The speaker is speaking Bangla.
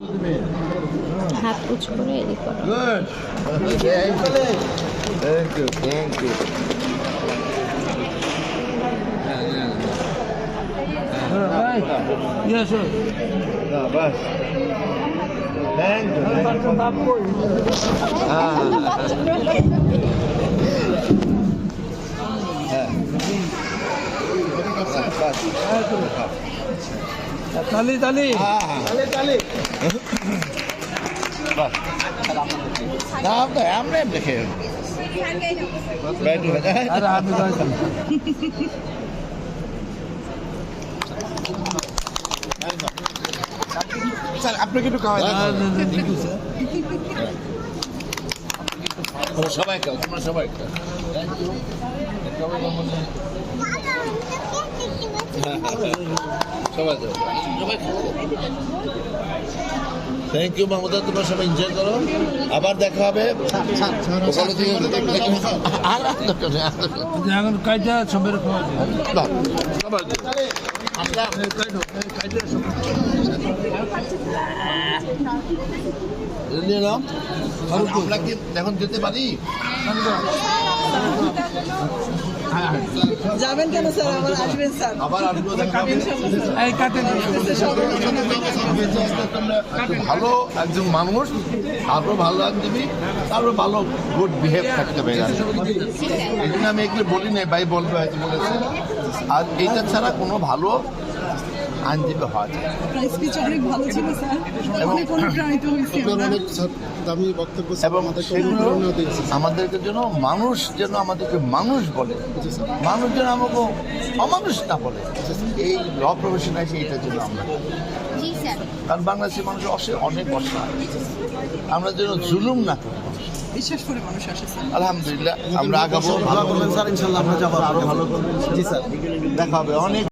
হাত উঁচু করে এদিক করো। Good. Thank you. Thank you. Yes, sir. No, bas. Thank you. ताली ताली बस नाम तो हमने देखे बैठ अरे आप স্যার আপনাকে একটু খাওয়াই তোমরা সবাই খাও তোমরা সবাই খাও সবাই থ্যাংক ইউ মামুদা তোমরা সবাই এনজয় করো আবার দেখা হবে এখন কাজটা সবের খাওয়া সবাই আমরা কি এখন যেতে পারি যাবেন কেন স্যার আবার আসবেন স্যার আবার আসবো দেখা হবে এই কাটে ভালো একজন মানুষ আরো ভালো আইনজীবী আরো ভালো গুড বিহেভ থাকতে হবে এই জন্য আমি এগুলো বলি নাই ভাই বলবে হয়তো বলেছে আর এইটা ছাড়া কোনো ভালো আইনজীবী হওয়া যায় আপনার স্পিচ অনেক ভালো ছিল স্যার অনেক অনুপ্রাণিত হয়েছি আমরা। এবং সেগুলো আমাদেরকে যেন মানুষ যেন আমাদেরকে মানুষ বলে মানুষ যেন আমাকে অমানুষ না বলে এই ল প্রফেশন আছে এইটার জন্য আমরা কারণ বাংলাদেশের মানুষের অনেক অসহায় আমরা যেন জুলুম না করি বিশ্বাস করে মানুষ আসে স্যার আলহামদুলিল্লাহ আমরা আগাবো ভালো করবেন স্যার ইনশাল্লাহ আমরা যাবো আরো ভালো করবেন জি স্যার দেখা হবে অনেক